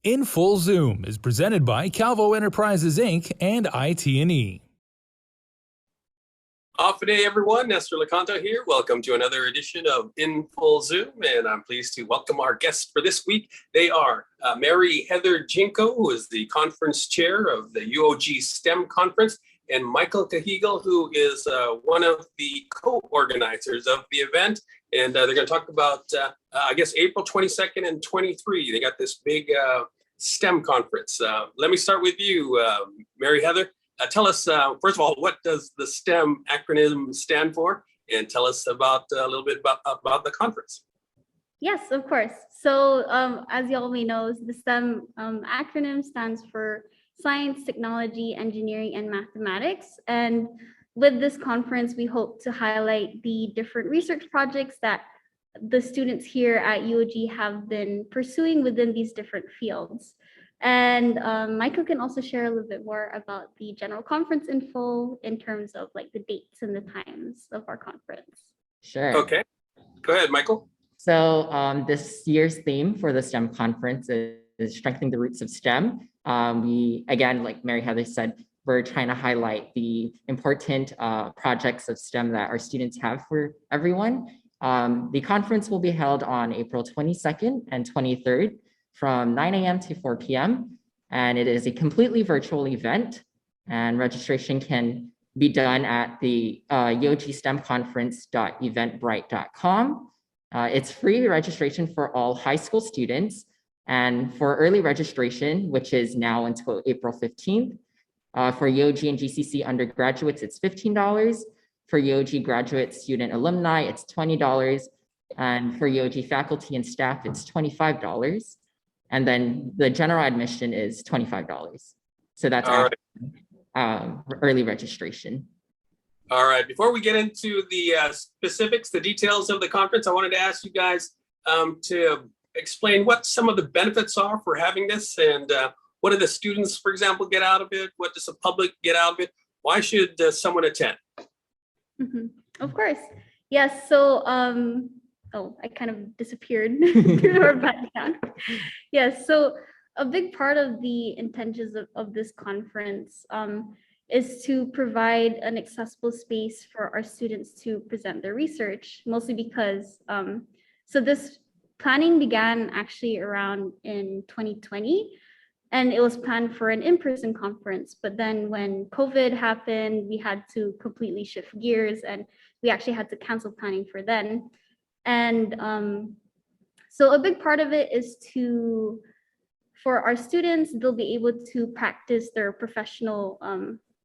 In Full Zoom is presented by Calvo Enterprises, Inc. and IT&E. Off day, everyone. Nestor Licanto here. Welcome to another edition of In Full Zoom, and I'm pleased to welcome our guests for this week. They are Mary Heather Jingco, who is the conference chair of the UOG STEM conference, and Michael Cajigal, who is one of the co-organizers of the event. And they're going to talk about, I guess, April 22nd and 23. They got this big STEM conference. Let me start with you, Mary Heather. Tell us, first of all, what does the STEM acronym stand for? And tell us about a little bit about the conference. Yes, of course. So as you all may know, the STEM acronym stands for Science, Technology, Engineering, and Mathematics. And with this conference, we hope to highlight the different research projects that the students here at UOG have been pursuing within these different fields. And Michael can also share a little bit more about the general conference info in terms of like the dates and the times of our conference. Sure. Okay, go ahead, Michael. So this year's theme for the STEM conference is strengthening the roots of STEM. We, again, like Mary Heather said, we're trying to highlight the important projects of STEM that our students have for everyone. The conference will be held on April 22nd and 23rd from 9 a.m. to 4 p.m. And it is a completely virtual event, and registration can be done at the yogstemconference.eventbrite.com. It's free registration for all high school students, and for early registration, which is now until April 15th, for UOG and GCC undergraduates, it's $15. For UOG graduate student alumni, it's $20. And for UOG faculty and staff, it's $25. And then the general admission is $25. So that's early registration. All right, before we get into the specifics, the details of the conference, I wanted to ask you guys to explain what some of the benefits are for having this, and what do the students, for example, get out of it? What does the public get out of it? Why should someone attend? Of course. Yes, so oh, I kind of disappeared through our background. Yes, so a big part of the intentions of this conference is to provide an accessible space for our students to present their research, mostly because, so this planning began actually around in 2020, and it was planned for an in-person conference. But then when COVID happened, we had to completely shift gears, and we actually had to cancel planning for then. And so a big part of it is for our students, they'll be able to practice their professional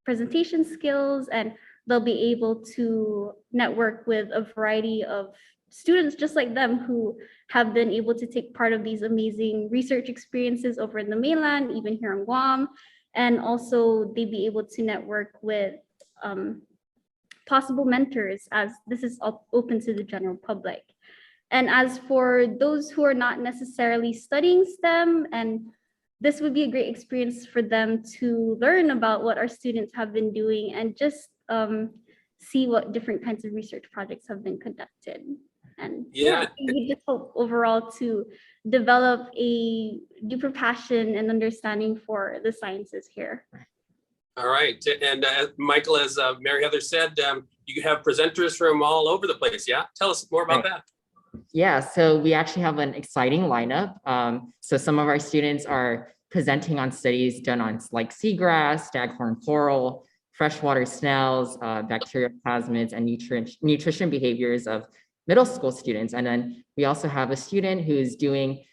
presentation skills, and they'll be able to network with a variety of students just like them who have been able to take part of these amazing research experiences over in the mainland, even here in Guam. And also they'll be able to network with possible mentors, as this is open to the general public. And as for those who are not necessarily studying STEM, and this would be a great experience for them to learn about what our students have been doing and just see what different kinds of research projects have been conducted. And yeah, we just hope overall to develop a deeper passion and understanding for the sciences here. All right, and Michael, as Mary Heather said, you have presenters from all over the place, yeah? Tell us more about that. Yeah, so we actually have an exciting lineup. So some of our students are presenting on studies done on like seagrass, staghorn coral, freshwater snails, bacterial plasmids, and nutrition behaviors of middle school students. And then we also have a student who's doing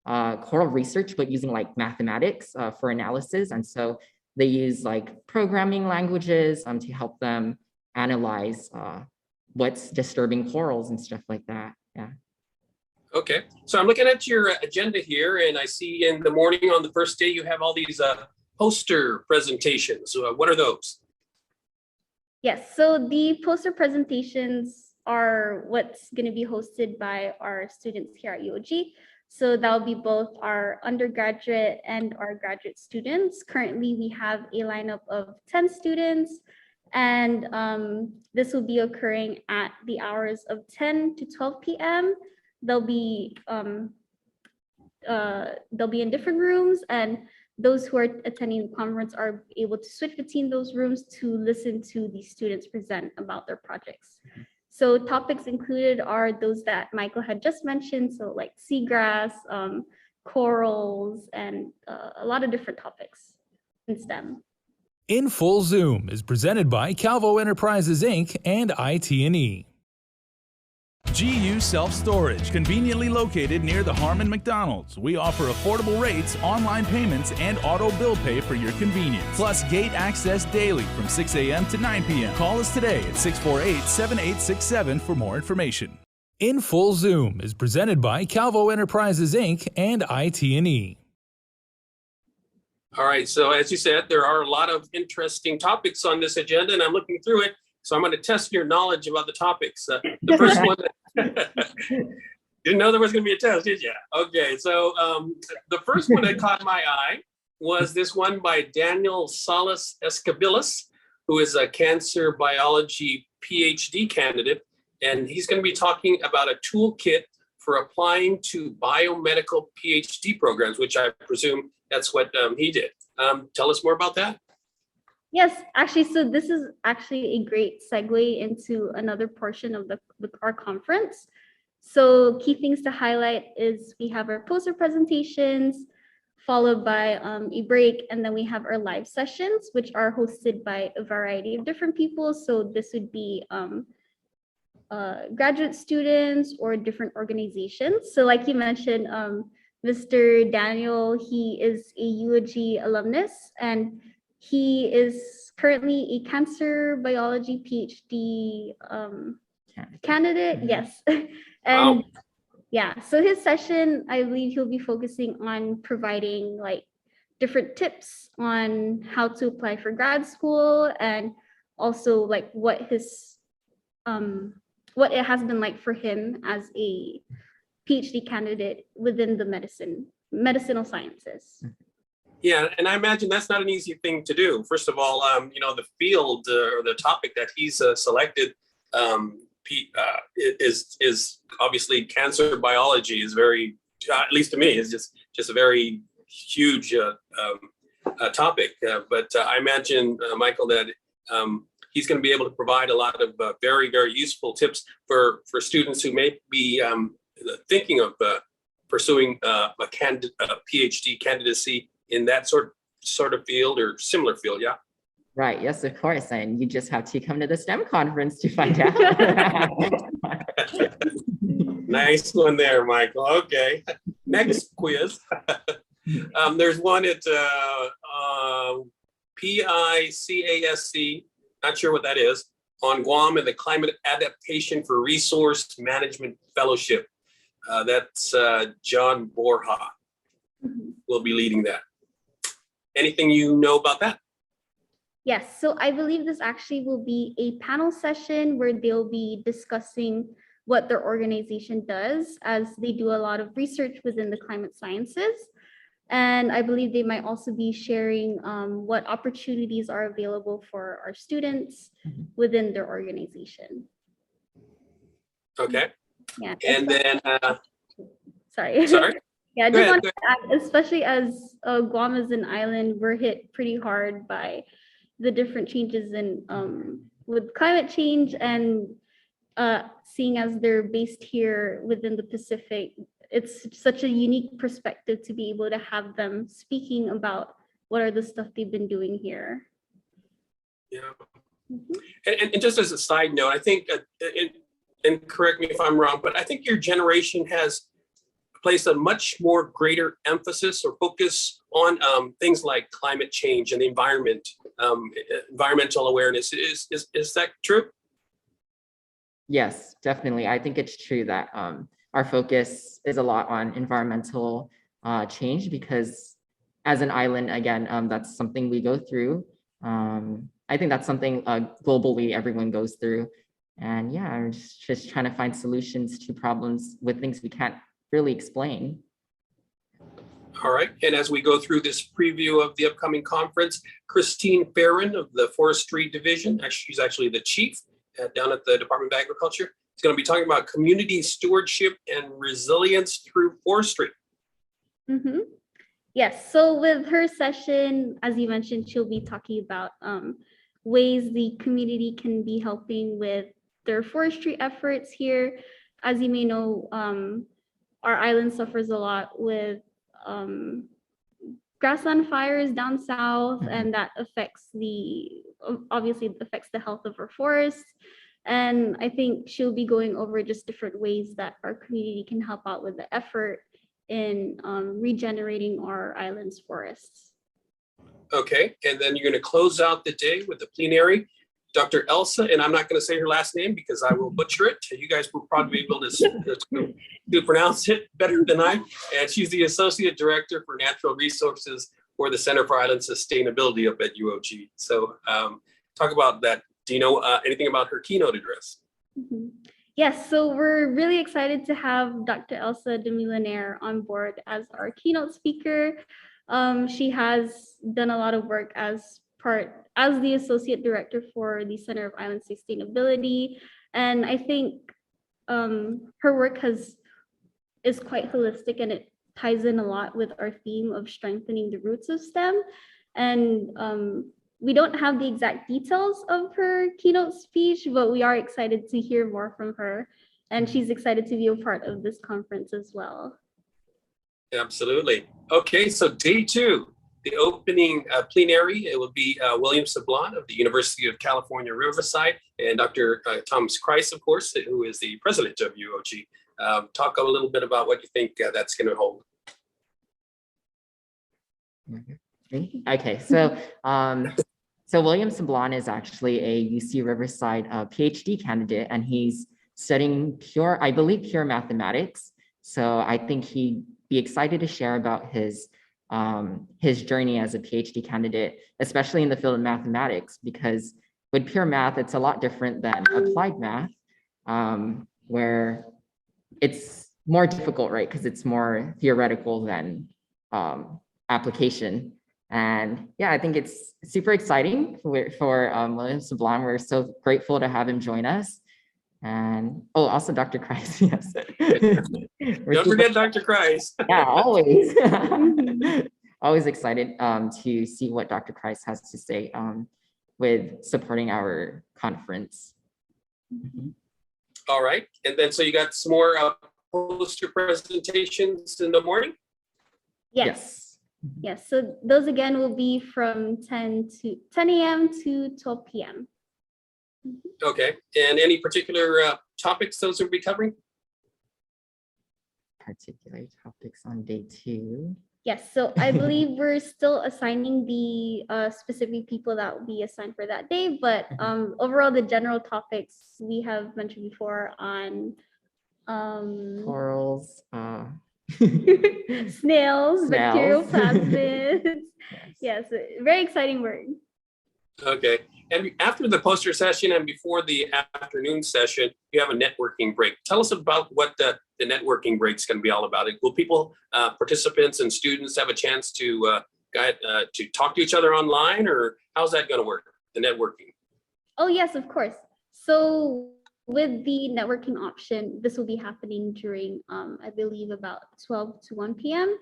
coral research, but using like mathematics for analysis. And so they use like programming languages to help them analyze what's disturbing corals and stuff like that. Yeah. Okay, so I'm looking at your agenda here, and I see in the morning on the first day you have all these poster presentations. What are those? Yes, so the poster presentations are what's going to be hosted by our students here at UOG. So that'll be both our undergraduate and our graduate students. Currently, we have a lineup of 10 students, and this will be occurring at the hours of 10 to 12 p.m. They'll be they'll be in different rooms, and those who are attending the conference are able to switch between those rooms to listen to the students present about their projects. So topics included are those that Michael had just mentioned, so like seagrass, corals, and a lot of different topics in STEM. In Full Zoom is presented by Calvo Enterprises, Inc. and IT&E. GU Self-Storage, conveniently located near the Harmon McDonald's. We offer affordable rates, online payments, and auto bill pay for your convenience. Plus gate access daily from 6 a.m. to 9 p.m. Call us today at 648-7867 for more information. In Full Zoom is presented by Calvo Enterprises, Inc. and IT&E. All right, so as you said, there are a lot of interesting topics on this agenda, and I'm looking through it. So I'm going to test your knowledge about the topics. The first one, didn't know there was going to be a test, did you? Okay, so the first one that caught my eye was this one by Daniel Salas Escabilas, who is a cancer biology PhD candidate. And he's going to be talking about a toolkit for applying to biomedical PhD programs, which I presume that's what he did. Tell us more about that. Yes, actually, so this is actually a great segue into another portion of our conference. So key things to highlight is we have our poster presentations, followed by a break, and then we have our live sessions, which are hosted by a variety of different people. So this would be graduate students or different organizations. So like you mentioned, Mr. Daniel, he is a UOG alumnus, and he is currently a cancer biology PhD candidate. Yes. And wow. Yeah, so his session, I believe he'll be focusing on providing like different tips on how to apply for grad school, and also like what it has been like for him as a PhD candidate within the medicinal sciences. Yeah, and I imagine that's not an easy thing to do. First of all, the field or the topic that he's selected is obviously cancer biology is very, at least to me, is just a very huge topic. But I imagine, Michael, that he's going to be able to provide a lot of very, very useful tips for students who may be thinking of pursuing a PhD candidacy in that sort of field or similar field, yeah? Right, yes, of course. And you just have to come to the STEM conference to find out. Nice one there, Michael. Okay, next quiz. There's one at PICASC, not sure what that is, on Guam and the Climate Adaptation for Resource Management Fellowship. That's John Borja will be leading that. Anything you know about that? Yes, so I believe this actually will be a panel session where they'll be discussing what their organization does, as they do a lot of research within the climate sciences. And I believe they might also be sharing what opportunities are available for our students within their organization. Okay. Yeah. And then, sorry. Yeah, I just want to add, especially as Guam is an island, we're hit pretty hard by the different changes in with climate change, and seeing as they're based here within the Pacific, it's such a unique perspective to be able to have them speaking about what are the stuff they've been doing here. Yeah. And just as a side note, I think, and correct me if I'm wrong, but I think your generation has placed a much more greater emphasis or focus on things like climate change and the environment, environmental awareness. Is that true? Yes, definitely. I think it's true that our focus is a lot on environmental change, because as an island, again, that's something we go through. I think that's something globally everyone goes through. And yeah, I'm just trying to find solutions to problems with things we can't really explain. All right, and as we go through this preview of the upcoming conference, Christine Farron of the Forestry Division, she's actually the chief down at the Department of Agriculture, is going to be talking about community stewardship and resilience through forestry. Mm-hmm. Yes. So with her session, as you mentioned, she'll be talking about ways the community can be helping with their forestry efforts here. As you may know, our island suffers a lot with grassland fires down south, and that affects obviously affects the health of our forests. And I think she'll be going over just different ways that our community can help out with the effort in regenerating our island's forests. Okay, and then you're going to close out the day with the plenary. Dr. Elsa, and I'm not going to say her last name because I will butcher it. You guys will probably be able to pronounce it better than I. And she's the Associate Director for Natural Resources for the Center for Island Sustainability up at UOG. So talk about that. Do you know anything about her keynote address? Mm-hmm. Yes, so we're really excited to have Dr. Elsa de Millionaire on board as our keynote speaker. She has done a lot of work as the Associate Director for the Center of Island Sustainability. And I think her work is quite holistic, and it ties in a lot with our theme of strengthening the roots of STEM. And we don't have the exact details of her keynote speech, but we are excited to hear more from her. And she's excited to be a part of this conference as well. Absolutely. Okay, so day 2, the opening plenary, it will be William Sablan of the University of California, Riverside, and Dr. Thomas Kreis, of course, who is the president of UOG. Talk a little bit about what you think that's going to hold. Okay, so William Sablan is actually a UC Riverside PhD candidate, and he's studying pure mathematics. So I think he'd be excited to share about his journey as a PhD candidate, especially in the field of mathematics, because with pure math, it's a lot different than applied math, where it's more difficult, right? Because it's more theoretical than application. And yeah, I think it's super exciting for William Sablan. We're so grateful to have him join us. And also Dr. Kreis, yes. Don't forget Dr. Kreis. Yeah, always. Always excited to see what Dr. Kreis has to say with supporting our conference. All right, and then so you got some more poster presentations in the morning? Yes. Yes, so those again will be from 10 a.m. to 12 p.m. Okay, and any particular topics those will be covering? Particular topics on day 2. Yes, so I believe we're still assigning the specific people that will be assigned for that day, but overall the general topics we have mentioned before on corals, snails, bacterial plasmids. Yes, very exciting work. Okay, and after the poster session and before the afternoon session, you have a networking break. Tell us about what the networking break is going to be all about. Will people, participants and students have a chance to talk to each other online, or how's that going to work, the networking? Oh yes, of course. So with the networking option, this will be happening during, I believe, about 12 to 1 p.m.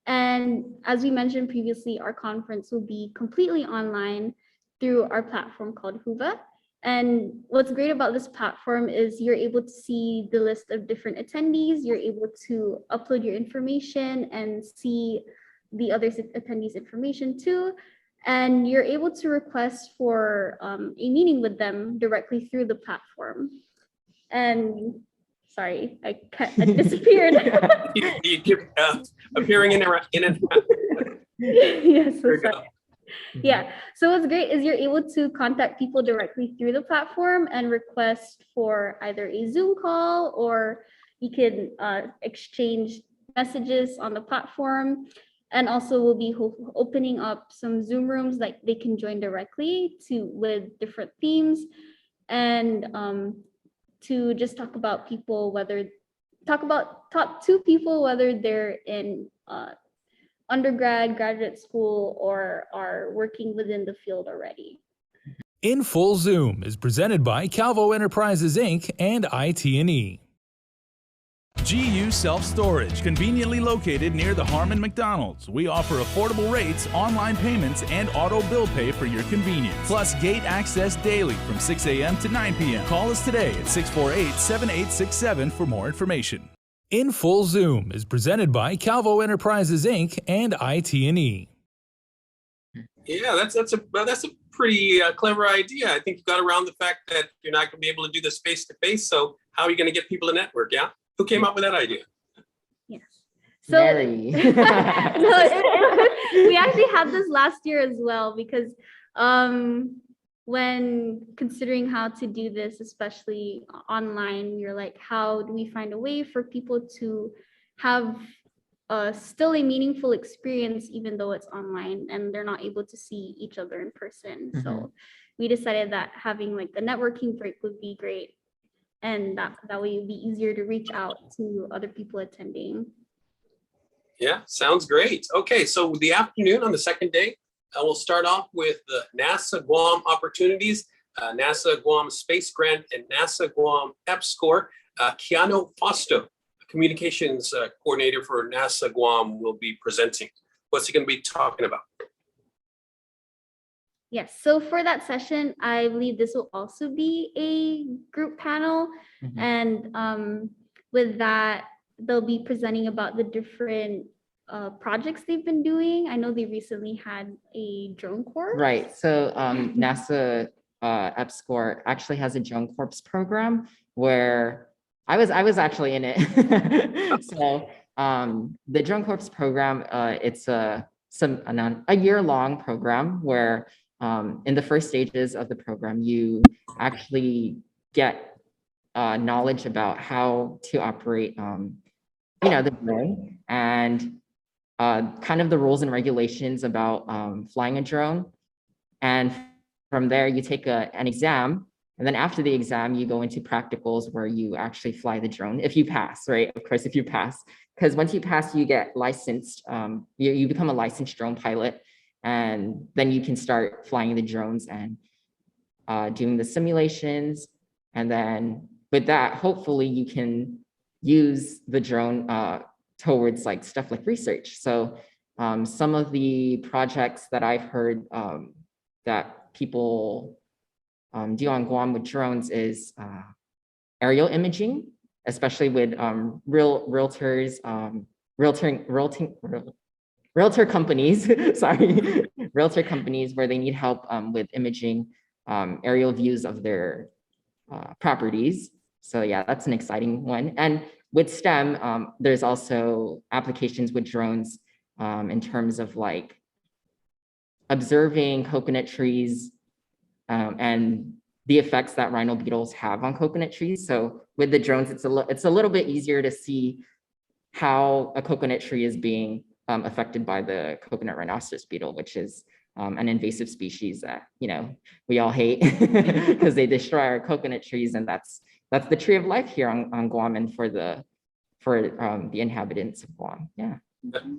And as we mentioned previously, our conference will be completely online through our platform called Huva. And what's great about this platform is you're able to see the list of different attendees, you're able to upload your information and see the other attendees' information too. And you're able to request for a meeting with them directly through the platform. And sorry, I disappeared. you keep appearing in and out. Yes, so sorry. Yeah, so what's great is you're able to contact people directly through the platform and request for either a Zoom call, or you can exchange messages on the platform. And also we'll be opening up some Zoom rooms like they can join directly with different themes, and to just talk about talk to people, whether they're in undergrad, graduate school, or are working within the field already. In Full Zoom is presented by Calvo Enterprises Inc. and IT&E. GU Self-Storage, conveniently located near the Harmon McDonald's. We offer affordable rates, online payments, and auto bill pay for your convenience. Plus gate access daily from 6 a.m. to 9 p.m. Call us today at 648-7867 for more information. In Full Zoom is presented by Calvo Enterprises, Inc. and IT&E. Yeah, that's a pretty clever idea. I think you got around the fact that you're not going to be able to do this face to face. So how are you going to get people to network? Yeah, who came up with that idea? Yes. So Mary. we actually had this last year as well because when considering how to do this, especially online, you're like, how do we find a way for people to have still a meaningful experience, even though it's online and they're not able to see each other in person. So we decided that having like a networking break would be great. And that way it'd be easier to reach out to other people attending. Yeah, sounds great. Okay, so the afternoon on the second day, we'll start off with the NASA Guam opportunities, NASA Guam Space Grant, and NASA Guam EPSCoR. Keanu Fausto, communications coordinator for NASA Guam, will be presenting. What's he going to be talking about? Yes, so for that session, I believe this will also be a group panel. And with that, they'll be presenting about the different projects they've been doing. I know they recently had a drone course. Right. So NASA EPSCoR actually has a drone corps program where I was actually in it. So the drone corps program, it's a year-long program where in the first stages of the program, you actually get knowledge about how to operate, the drone and kind of the rules and regulations about flying a drone. And from there, you take an exam. And then after the exam, you go into practicals where you actually fly the drone, if you pass, right? Of course, if you pass, because once you pass, you get licensed, you become a licensed drone pilot, and then you can start flying the drones and doing the simulations. And then with that, hopefully you can use the drone towards like stuff like research. So some of the projects that I've heard that people do on Guam with drones is aerial imaging, especially with realtor companies, sorry, realtor companies where they need help with imaging aerial views of their properties. So yeah, that's an exciting one. And with STEM, there's also applications with drones in terms of like observing coconut trees and the effects that rhino beetles have on coconut trees. So with the drones, it's a little bit easier to see how a coconut tree is being affected by the coconut rhinoceros beetle, which is an invasive species that we all hate because they destroy our coconut trees, and that's the tree of life here on Guam and for the inhabitants of Guam. Yeah.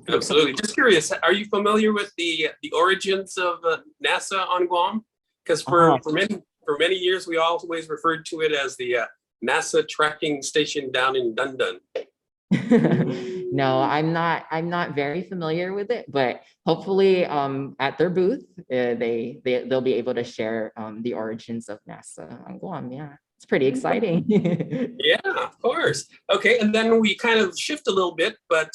Absolutely. Just curious, are you familiar with the origins of NASA on Guam? Because for many years we always referred to it as the NASA tracking station down in Dundun. No, I'm not very familiar with it, but hopefully at their booth they'll be able to share the origins of NASA on Guam. Yeah, it's pretty exciting. Yeah, of course. Okay, and then we kind of shift a little bit, but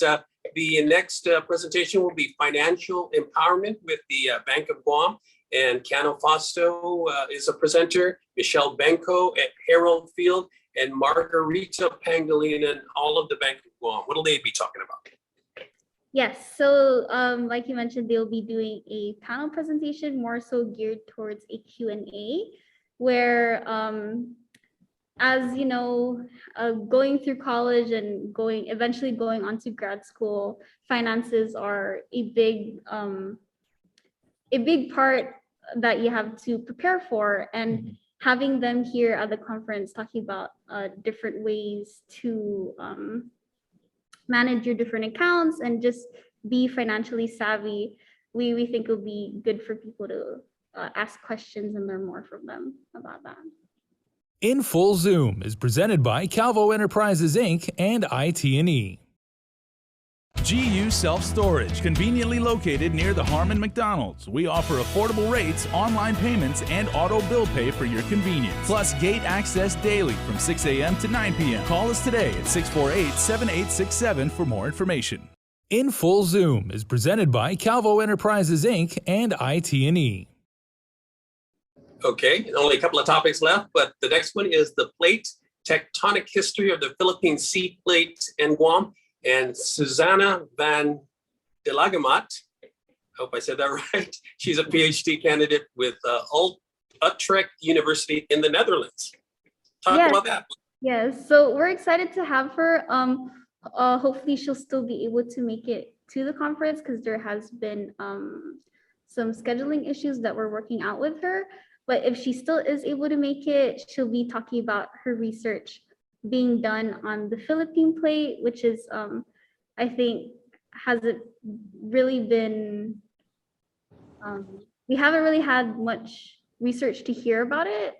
the next presentation will be financial empowerment with the Bank of Guam. And Keanu Fausto is a presenter, Michale Benko at Harold Field, and Margarita Pangilinan, all of the Bank of Guam. What will they be talking about? Yes, so like you mentioned, they'll be doing a panel presentation more so geared towards a Q&A, where as you know, going through college and eventually going on to grad school, finances are a big part that you have to prepare for, and having them here at the conference talking about different ways to manage your different accounts and just be financially savvy, we think it'll be good for people to ask questions and learn more from them about that. In Full Zoom is presented by Calvo Enterprises Inc. and IT&E. GU Self-Storage, conveniently located near the Harmon McDonald's. We offer affordable rates, online payments, and auto bill pay for your convenience. Plus gate access daily from 6 a.m. to 9 p.m. Call us today at 648-7867 for more information. In Full Zoom is presented by Calvo Enterprises Inc. and IT&E. Okay, only a couple of topics left, but the next one is the plate tectonic history of the Philippine Sea Plate and Guam. And Susanna van de Lagamat, I hope I said that right. She's a PhD candidate with Utrecht University in the Netherlands. Talk about that. Yes, so we're excited to have her. Hopefully she'll still be able to make it to the conference because there has been some scheduling issues that we're working out with her. But if she still is able to make it, she'll be talking about her research being done on the Philippine plate, which is, I think, hasn't really been, we haven't really had much research to hear about it,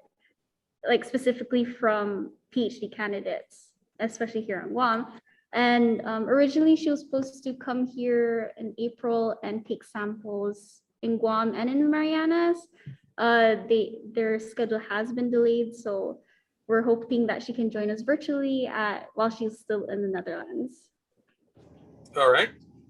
like specifically from PhD candidates, especially here in Guam. And originally she was supposed to come here in April and take samples in Guam and in the Marianas. Their schedule has been delayed, so we're hoping that she can join us virtually while she's still in the Netherlands. All right.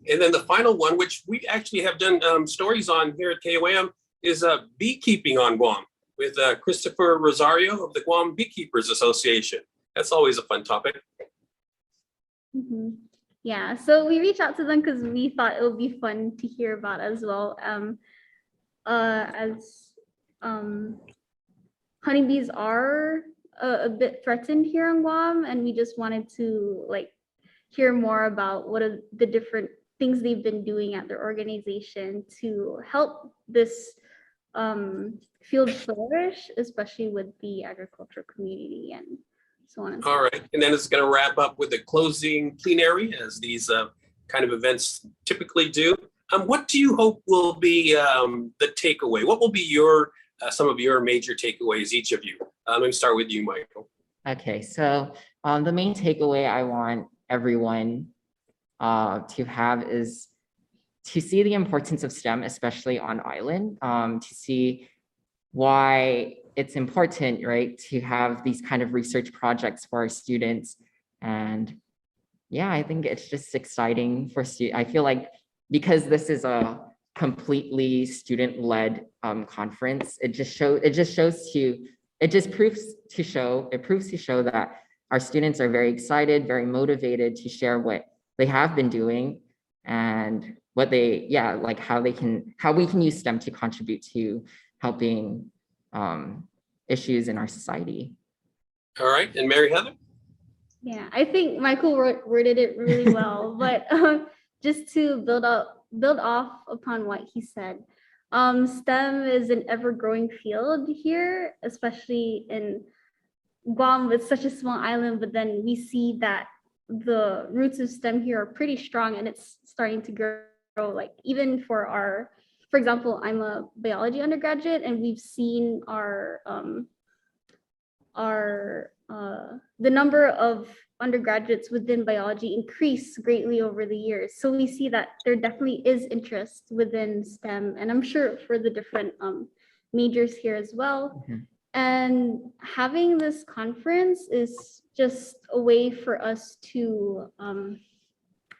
And then the final one, which we actually have done stories on here at KUAM, is beekeeping on Guam with Christopher Rosario of the Guam Beekeepers Association. That's always a fun topic. Mm-hmm. Yeah, so we reached out to them because we thought it would be fun to hear about as well. Honeybees are a bit threatened here in Guam, and we just wanted to hear more about what are the different things they've been doing at their organization to help this field flourish, especially with the agricultural community and so on and so on. All right, and then it's going to wrap up with a closing plenary, as these kind of events typically do. What do you hope will be the takeaway? What will be your some of your major takeaways, each of you? Let me start with you, Michael. Okay, so the main takeaway I want everyone to have is to see the importance of STEM, especially on island, to see why it's important, right, to have these kind of research projects for our students. And yeah, I think it's just exciting for students. I feel like because this is a completely student-led conference, it proves to show that our students are very excited, very motivated to share what they have been doing and what they, how we can use STEM to contribute to helping issues in our society. All right, and Mary Heather? Yeah, I think Michael worded it really well, but just to build off upon what he said, STEM is an ever-growing field here, especially in Guam. It's such a small island, but then we see that the roots of STEM here are pretty strong, and it's starting to grow. Like even for example, I'm a biology undergraduate, and we've seen the number of undergraduates within biology increase greatly over the years. So we see that there definitely is interest within STEM, and I'm sure for the different majors here as well. Mm-hmm. And having this conference is just a way for us to,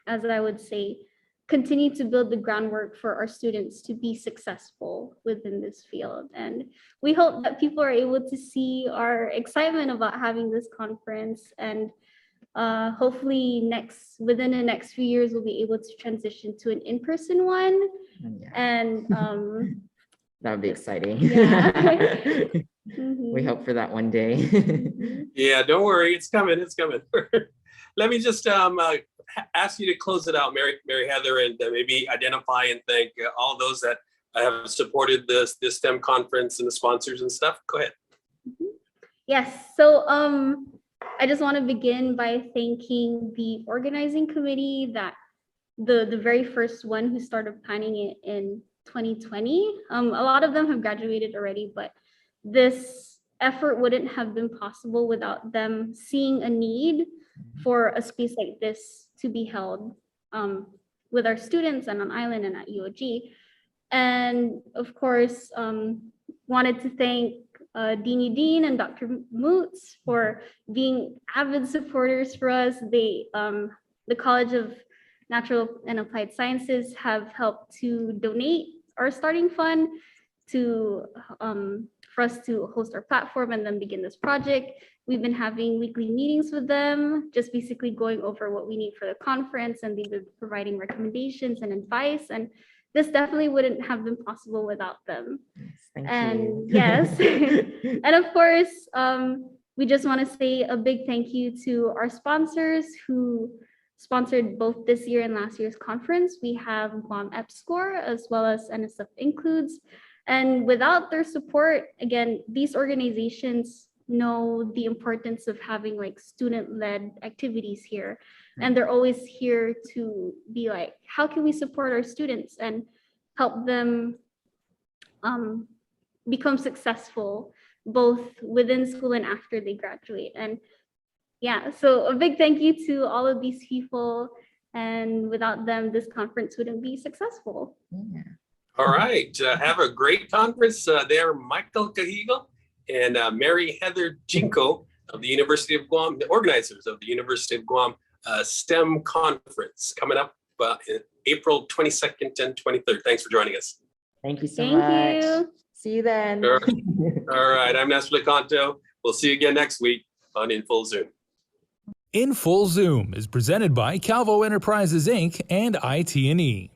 as I would say, continue to build the groundwork for our students to be successful within this field. And we hope that people are able to see our excitement about having this conference, and hopefully within the next few years, we'll be able to transition to an in-person one. Yeah. And that would be exciting. Yeah. Mm-hmm. We hope for that one day. Yeah, don't worry, it's coming, it's coming. Let me just ask you to close it out, Mary Heather, and maybe identify and thank all those that have supported this STEM conference and the sponsors and stuff. Go ahead. Mm-hmm. Yes, so I just want to begin by thanking the organizing committee, that the very first one who started planning it in 2020. A lot of them have graduated already, but this effort wouldn't have been possible without them seeing a need for a space like this to be held with our students and on island and at UOG. And of course, wanted to thank Dean and Dr. Moots for being avid supporters for us. They, the College of Natural and Applied Sciences have helped to donate our starting fund to for us to host our platform and then begin this project. We've been having weekly meetings with them, just basically going over what we need for the conference, and they've been providing recommendations and advice. And this definitely wouldn't have been possible without them. Thank And you. yes, and of course, we just want to say a big thank you to our sponsors who sponsored both this year and last year's conference. We have Guam EPSCoR as well as NSF Includes. And without their support, again, these organizations know the importance of having like student-led activities here. And they're always here to be like, how can we support our students and help them become successful both within school and after they graduate. And yeah, so a big thank you to all of these people. And without them, this conference wouldn't be successful. Yeah. All right. Have a great conference there, Michael Cajigal and Mary Heather Jingco of the University of Guam, the organizers of the University of Guam STEM conference coming up in April 22nd and 23rd. Thanks for joining us. Thank you so Thank much. you. See you then. All right. I'm Nestor Licanto. We'll see you again next week on In Full Zoom. In Full Zoom is presented by Calvo Enterprises Inc. and IT&E.